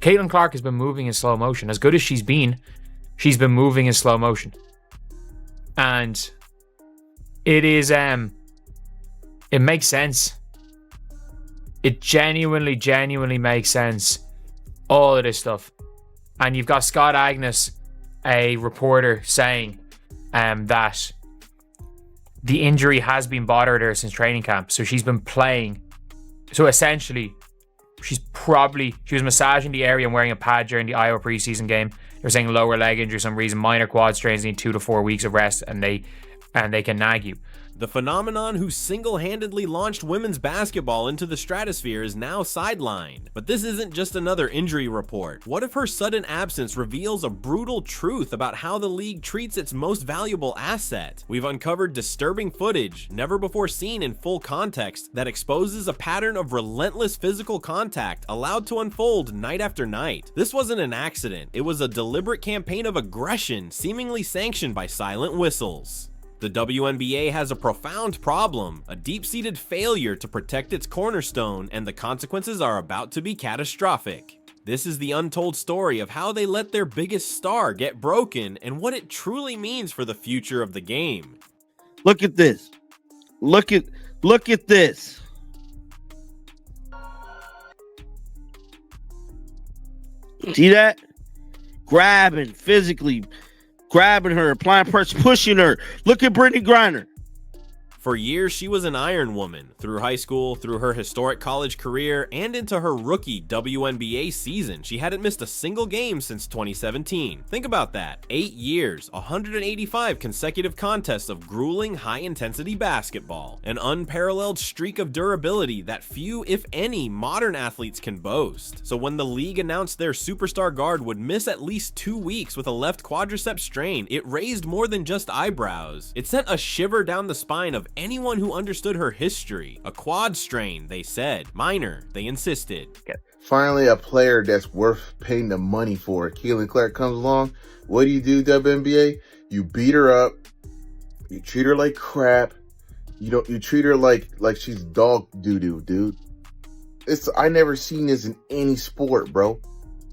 Caitlin Clark has been moving in slow motion. As good as she's been moving in slow motion. And it is, it makes sense. It genuinely makes sense. All of this stuff. And you've got Scott Agnes, a reporter, saying that the injury has been bothering her since training camp. So she's been playing. So essentially, she was massaging the area and wearing a pad during the Iowa preseason game. They're saying lower leg injury for some reason. Minor quad strains need 2 to 4 weeks of rest, and they can nag you. The phenomenon who single-handedly launched women's basketball into the stratosphere is now sidelined. But this isn't just another injury report. What if her sudden absence reveals a brutal truth about how the league treats its most valuable asset? We've uncovered disturbing footage, never before seen in full context, that exposes a pattern of relentless physical contact allowed to unfold night after night. This wasn't an accident. It was a deliberate campaign of aggression, seemingly sanctioned by silent whistles. The WNBA has a profound problem, a deep-seated failure to protect its cornerstone, and the consequences are about to be catastrophic. This is the untold story of how they let their biggest star get broken and what it truly means for the future of the game. Look at this. Look at this. See that? Grabbing, physically grabbing her, applying pressure, pushing her. Look at Brittany Griner. For years, she was an Iron Woman, through high school, through her historic college career, and into her rookie WNBA season. She hadn't missed a single game since 2017. Think about that. 8 years, 185 consecutive contests of grueling, high-intensity basketball. An unparalleled streak of durability that few, if any, modern athletes can boast. So when the league announced their superstar guard would miss at least 2 weeks with a left quadricep strain, it raised more than just eyebrows. It sent a shiver down the spine of anyone who understood her history. A quad strain, they said. Minor, they insisted. Finally, a player that's worth paying the money for. Caitlin Clark comes along. What do, WNBA? You beat her up. You treat her like crap. You treat her like she's dog doo-doo, dude. I never seen this in any sport, bro.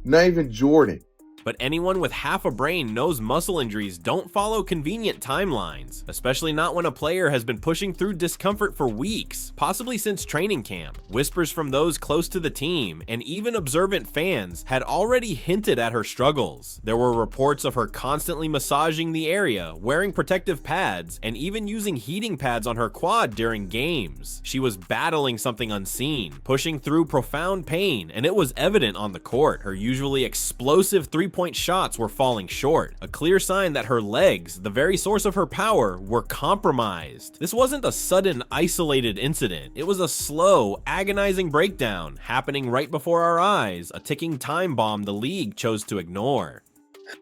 Not even Jordan. But anyone with half a brain knows muscle injuries don't follow convenient timelines, especially not when a player has been pushing through discomfort for weeks, possibly since training camp. Whispers from those close to the team, and even observant fans, had already hinted at her struggles. There were reports of her constantly massaging the area, wearing protective pads, and even using heating pads on her quad during games. She was battling something unseen, pushing through profound pain, and it was evident on the court. Her usually explosive three-point shots were falling short, a clear sign that her legs, the very source of her power, were compromised. This wasn't a sudden, isolated incident. It was a slow, agonizing breakdown happening right before our eyes, a ticking time bomb the league chose to ignore.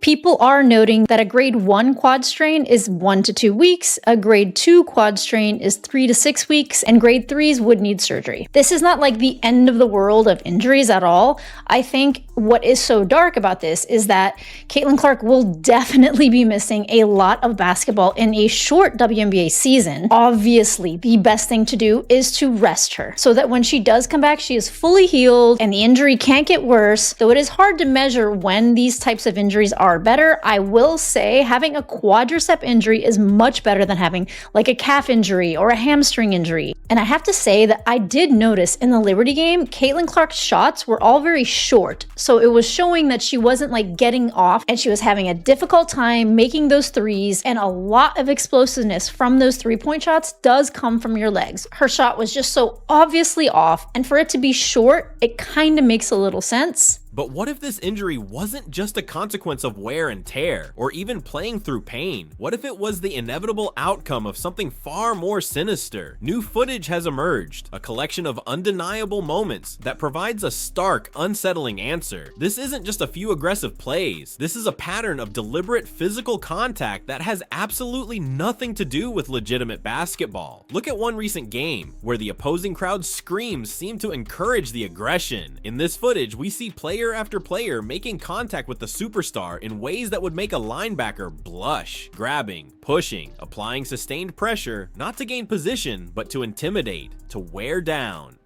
People are noting that a grade 1 quad strain is 1 to 2 weeks, a grade 2 quad strain is 3 to 6 weeks, and grade 3s would need surgery. This is not like the end of the world of injuries at all. I think what is so dark about this is that Caitlin Clark will definitely be missing a lot of basketball in a short WNBA season. Obviously, the best thing to do is to rest her so that when she does come back, she is fully healed and the injury can't get worse. Though it is hard to measure when these types of injuries are better, I will say having a quadricep injury is much better than having like a calf injury or a hamstring injury. And I have to say that I did notice in the Liberty game, Caitlin Clark's shots were all very short. So it was showing that she wasn't like getting off and she was having a difficult time making those threes, and a lot of explosiveness from those 3-point shots does come from your legs. Her shot was just so obviously off, and for it to be short, it kind of makes a little sense. But what if this injury wasn't just a consequence of wear and tear, or even playing through pain? What if it was the inevitable outcome of something far more sinister? New footage has emerged, a collection of undeniable moments that provides a stark, unsettling answer. This isn't just a few aggressive plays. This is a pattern of deliberate physical contact that has absolutely nothing to do with legitimate basketball. Look at one recent game, where the opposing crowd's screams seem to encourage the aggression. In this footage, we see player after player making contact with the superstar in ways that would make a linebacker blush, grabbing, pushing, applying sustained pressure, not to gain position, but to intimidate, to wear down.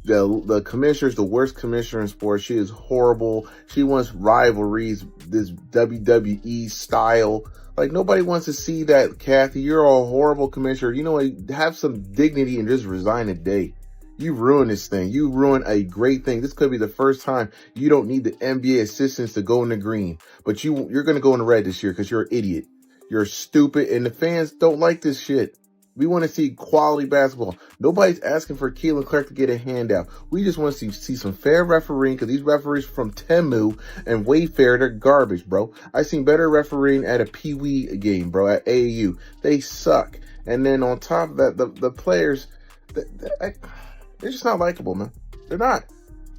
The commissioner's the worst commissioner in sports. She is horrible. She wants rivalries, this WWE style. Like, nobody wants to see that, Kathy. You're a horrible commissioner. You know what? Have some dignity and just resign today. You ruined this thing. You ruined a great thing. This could be the first time you don't need the NBA assistants to go in the green. But you're going to go in the red this year because you're an idiot. You're stupid, and the fans don't like this shit. We want to see quality basketball. Nobody's asking for Keelan Clark to get a handout. We just want to see some fair refereeing, because these referees from Temu and Wayfair, they're garbage, bro. I seen better refereeing at a Pee Wee game, bro, at AAU. They suck. And then on top of that, the players, they're just not likable, man. They're not.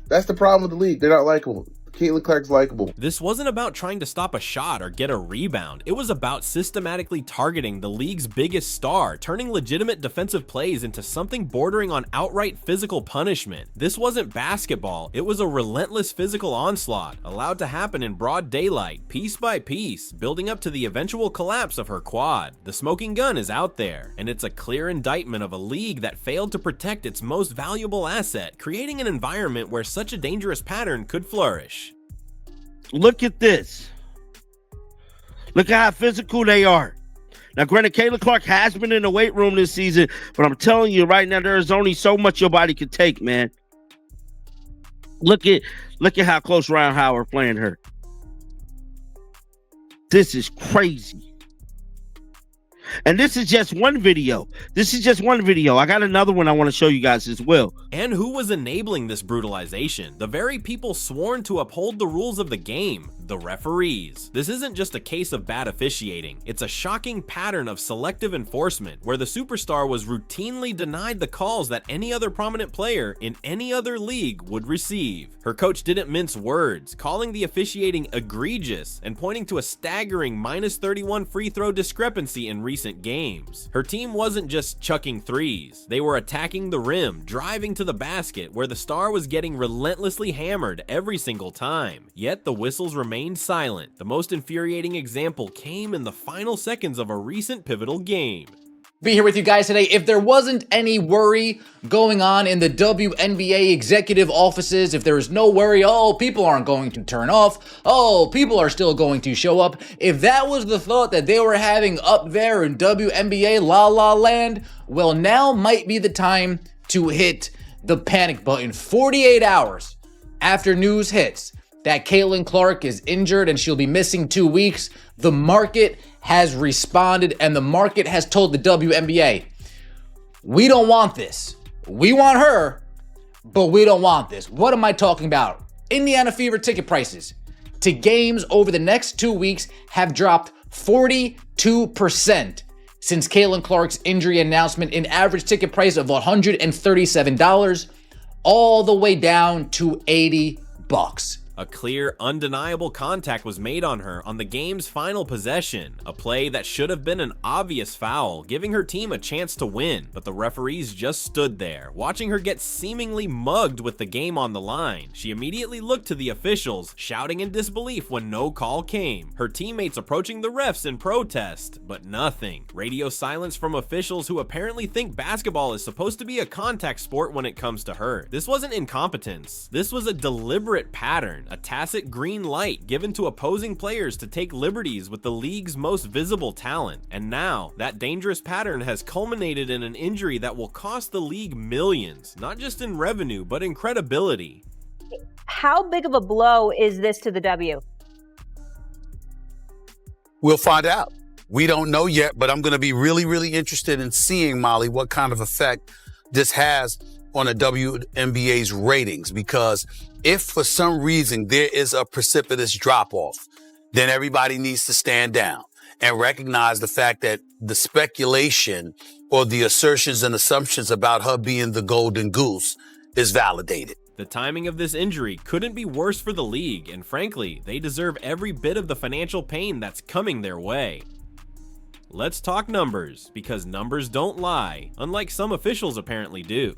That's the problem with the league. They're not likable. Caitlin Clark's likable. This wasn't about trying to stop a shot or get a rebound. It was about systematically targeting the league's biggest star, turning legitimate defensive plays into something bordering on outright physical punishment. This wasn't basketball. It was a relentless physical onslaught, allowed to happen in broad daylight, piece by piece, building up to the eventual collapse of her quad. The smoking gun is out there, and it's a clear indictment of a league that failed to protect its most valuable asset, creating an environment where such a dangerous pattern could flourish. Look at this. Look at how physical they are. Now, granted, Caitlin Clark has been in the weight room this season, but I'm telling you right now, there is only so much your body can take, man. Look at how close Ryan Howard playing her. This is crazy. And this is just one video. I got another one I want to show you guys as well. And who was enabling this brutalization? The very people sworn to uphold the rules of the game, the referees. This isn't just a case of bad officiating. It's a shocking pattern of selective enforcement where the superstar was routinely denied the calls that any other prominent player in any other league would receive. Her coach didn't mince words, calling the officiating egregious and pointing to a staggering -31 free throw discrepancy in recent games. Her team wasn't just chucking threes. They were attacking the rim, driving to the basket, where the star was getting relentlessly hammered every single time. Yet the whistles remained silent. The most infuriating example came in the final seconds of a recent pivotal game. Be here with you guys today. If there wasn't any worry going on in the WNBA executive offices, if there was no worry, oh, people aren't going to turn off, oh, people are still going to show up, if that was the thought that they were having up there in WNBA La La Land, well, now might be the time to hit the panic button. 48 hours after news hits that Caitlin Clark is injured and she'll be missing 2 weeks, the market has responded, and the market has told the WNBA, we don't want this. We want her, but we don't want this. What am I talking about? Indiana Fever ticket prices to games over the next 2 weeks have dropped 42% since Caitlin Clark's injury announcement, an average ticket price of $137, all the way down to $80. A clear, undeniable contact was made on her on the game's final possession, a play that should have been an obvious foul, giving her team a chance to win, but the referees just stood there, watching her get seemingly mugged with the game on the line. She immediately looked to the officials, shouting in disbelief when no call came, her teammates approaching the refs in protest, but nothing. Radio silence from officials who apparently think basketball is supposed to be a contact sport when it comes to her. This wasn't incompetence. This was a deliberate pattern. A tacit green light given to opposing players to take liberties with the league's most visible talent. And now, that dangerous pattern has culminated in an injury that will cost the league millions, not just in revenue, but in credibility. How big of a blow is this to the W? We'll find out. We don't know yet, but I'm going to be really, really interested in seeing, Molly, what kind of effect this has on the WNBA's ratings, because if for some reason there is a precipitous drop-off, then everybody needs to stand down and recognize the fact that the speculation or the assertions and assumptions about her being the golden goose is validated. The timing of this injury couldn't be worse for the league, and frankly, they deserve every bit of the financial pain that's coming their way. Let's talk numbers, because numbers don't lie, unlike some officials apparently do.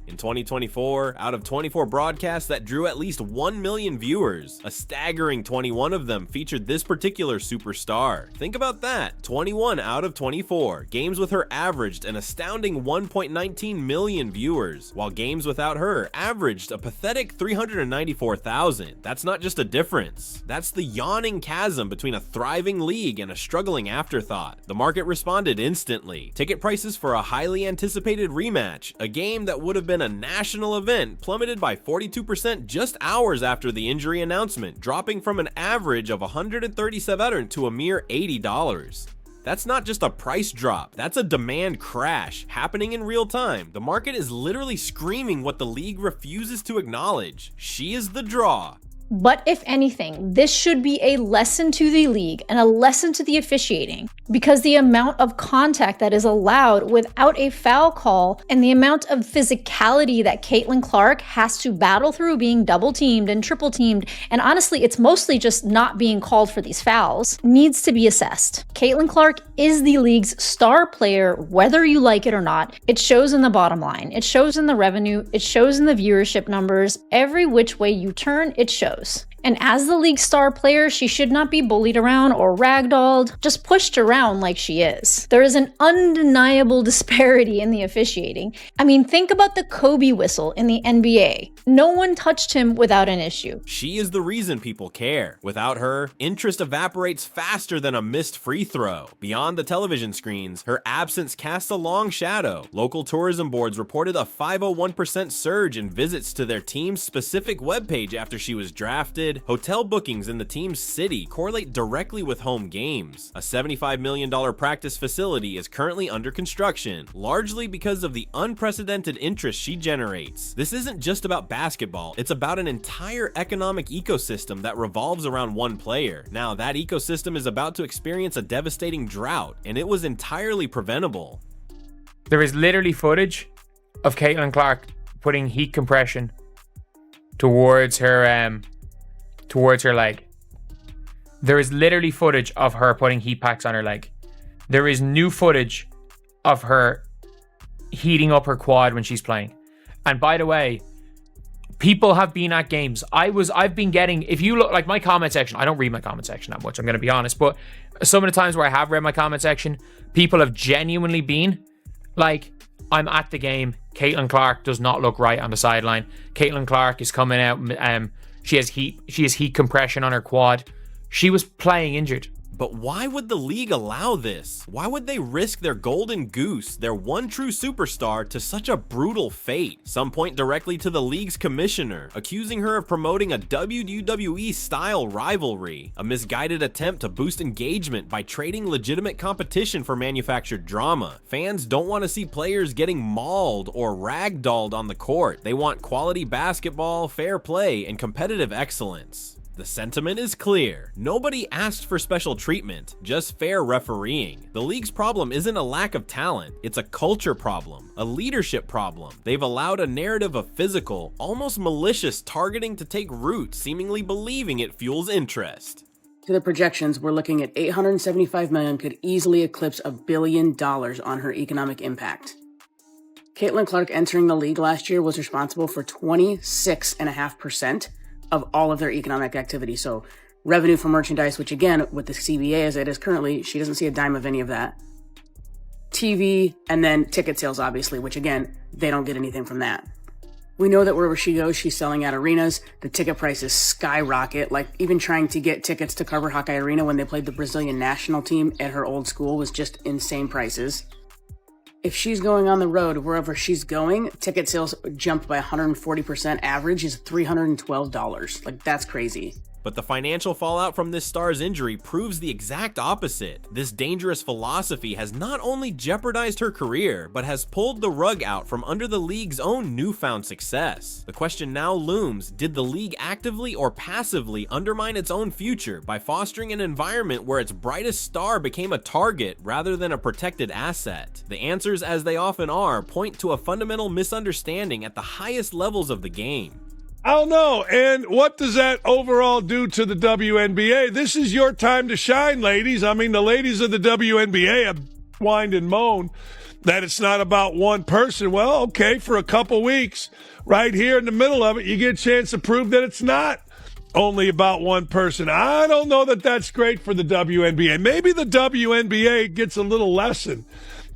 In 2024, out of 24 broadcasts that drew at least 1 million viewers, a staggering 21 of them featured this particular superstar. Think about that, 21 out of 24. Games with her averaged an astounding 1.19 million viewers, while games without her averaged a pathetic 394,000. That's not just a difference. That's the yawning chasm between a thriving league and a struggling afterthought. The market responded instantly. Ticket prices for a highly anticipated rematch, a game that would have been a national event, plummeted by 42% just hours after the injury announcement, dropping from an average of $137 to a mere $80. That's not just a price drop, that's a demand crash happening in real time. The market is literally screaming what the league refuses to acknowledge. She is the draw. But if anything, this should be a lesson to the league and a lesson to the officiating, because the amount of contact that is allowed without a foul call and the amount of physicality that Caitlin Clark has to battle through being double teamed and triple teamed, and honestly, it's mostly just not being called for these fouls, needs to be assessed. Caitlin Clark is the league's star player, whether you like it or not. It shows in the bottom line. It shows in the revenue. It shows in the viewership numbers. Every which way you turn, it shows. And as the league star player, she should not be bullied around or ragdolled, just pushed around like she is. There is an undeniable disparity in the officiating. I mean, think about the Kobe whistle in the NBA. No one touched him without an issue. She is the reason people care. Without her, interest evaporates faster than a missed free throw. Beyond the television screens, her absence casts a long shadow. Local tourism boards reported a 501% surge in visits to their team's specific webpage after she was drafted. Hotel bookings in the team's city correlate directly with home games. A $75 million practice facility is currently under construction, largely because of the unprecedented interest she generates. This isn't just about basketball, it's about an entire economic ecosystem that revolves around one player. Now, that ecosystem is about to experience a devastating drought, and it was entirely preventable. There is literally footage of Caitlin Clark putting heat compression towards her leg. There is literally footage of her putting heat packs on her leg. There is new footage of her heating up her quad when she's playing. And by the way, people have been at games. I've been getting, if you look like my comment section, I don't read my comment section that much, I'm going to be honest, but some of the times where I have read my comment section, people have genuinely been like, I'm at the game, Caitlin Clark does not look right on the sideline. Caitlin Clark is coming out, she has heat compression on her quad. She was playing injured. But why would the league allow this? Why would they risk their golden goose, their one true superstar, to such a brutal fate? Some point directly to the league's commissioner, accusing her of promoting a WWE-style rivalry, a misguided attempt to boost engagement by trading legitimate competition for manufactured drama. Fans don't want to see players getting mauled or ragdolled on the court. They want quality basketball, fair play, and competitive excellence. The sentiment is clear. Nobody asked for special treatment, just fair refereeing. The league's problem isn't a lack of talent, it's a culture problem, a leadership problem. They've allowed a narrative of physical, almost malicious targeting to take root, seemingly believing it fuels interest. To the projections, we're looking at $875 million could easily eclipse $1 billion on her economic impact. Caitlin Clark entering the league last year was responsible for 26.5% of all of their economic activity. So revenue from merchandise, which again, with the CBA as it is currently, she doesn't see a dime of any of that. TV, and then ticket sales, obviously, which again, they don't get anything from that. We know that wherever she goes, she's selling out arenas. The ticket prices skyrocket. Like even trying to get tickets to Carver Hawkeye Arena when they played the Brazilian national team at her old school was just insane prices. If she's going on the road, wherever she's going, ticket sales jumped by 140%. Average is $312. Like, that's crazy. But the financial fallout from this star's injury proves the exact opposite. This dangerous philosophy has not only jeopardized her career, but has pulled the rug out from under the league's own newfound success. The question now looms, did the league actively or passively undermine its own future by fostering an environment where its brightest star became a target rather than a protected asset? The answers, as they often are, point to a fundamental misunderstanding at the highest levels of the game. I don't know. And what does that overall do to the WNBA? This is your time to shine, ladies. I mean, the ladies of the WNBA have whined and moaned that it's not about one person. Well, okay, for a couple weeks, right here in the middle of it, you get a chance to prove that it's not only about one person. I don't know that that's great for the WNBA. Maybe the WNBA gets a little lesson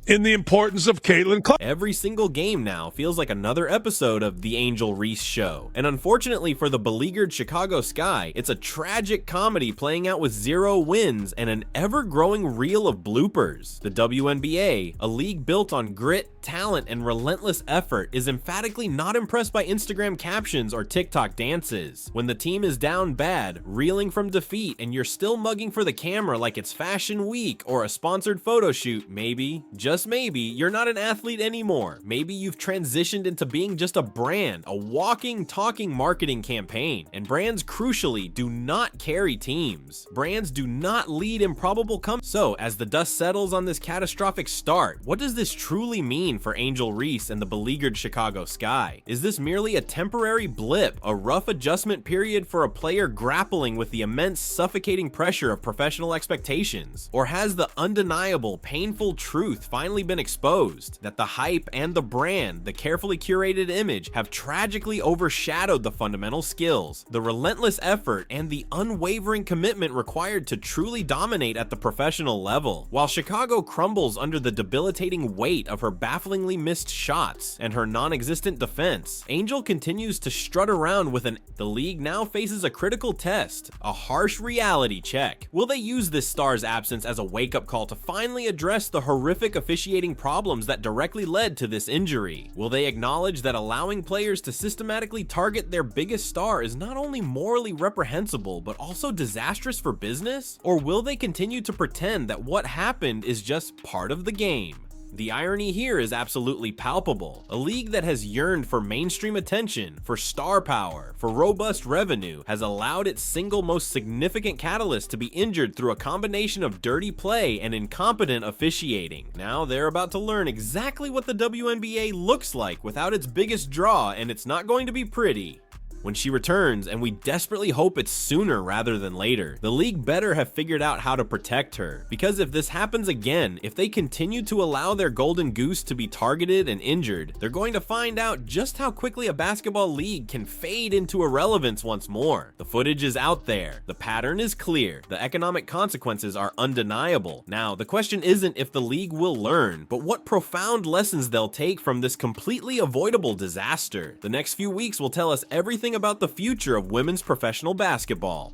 in the importance of Caitlin Clark. Every single game now feels like another episode of The Angel Reese Show. And unfortunately for the beleaguered Chicago Sky, it's a tragic comedy playing out with 0 wins and an ever-growing reel of bloopers. The WNBA, a league built on grit, talent, and relentless effort, is emphatically not impressed by Instagram captions or TikTok dances. When the team is down bad, reeling from defeat, and you're still mugging for the camera like it's Fashion Week or a sponsored photo shoot, maybe, just maybe, you're not an athlete anymore. Maybe you've transitioned into being just a brand, a walking, talking marketing campaign. And brands, crucially, do not carry teams. Brands do not lead improbable companies. So, as the dust settles on this catastrophic start, what does this truly mean for Angel Reese and the beleaguered Chicago Sky? Is this merely a temporary blip, a rough adjustment period for a player grappling with the immense, suffocating pressure of professional expectations? Or has the undeniable, painful truth finally been exposed that the hype and the brand, the carefully curated image, have tragically overshadowed the fundamental skills, the relentless effort, and the unwavering commitment required to truly dominate at the professional level? While Chicago crumbles under the debilitating weight of her bafflingly missed shots and her non-existent defense, Angel continues to strut around with the league now faces a critical test, a harsh reality check. Will they use this star's absence as a wake-up call to finally address the horrific officiating problems that directly led to this injury? Will they acknowledge that allowing players to systematically target their biggest star is not only morally reprehensible, but also disastrous for business? Or will they continue to pretend that what happened is just part of the game? The irony here is absolutely palpable. A league that has yearned for mainstream attention, for star power, for robust revenue, has allowed its single most significant catalyst to be injured through a combination of dirty play and incompetent officiating. Now they're about to learn exactly what the WNBA looks like without its biggest draw, and it's not going to be pretty. When she returns, and we desperately hope it's sooner rather than later, the league better have figured out how to protect her. Because if this happens again, if they continue to allow their golden goose to be targeted and injured, they're going to find out just how quickly a basketball league can fade into irrelevance once more. The footage is out there, the pattern is clear, the economic consequences are undeniable. Now, the question isn't if the league will learn, but what profound lessons they'll take from this completely avoidable disaster. The next few weeks will tell us everything about the future of women's professional basketball.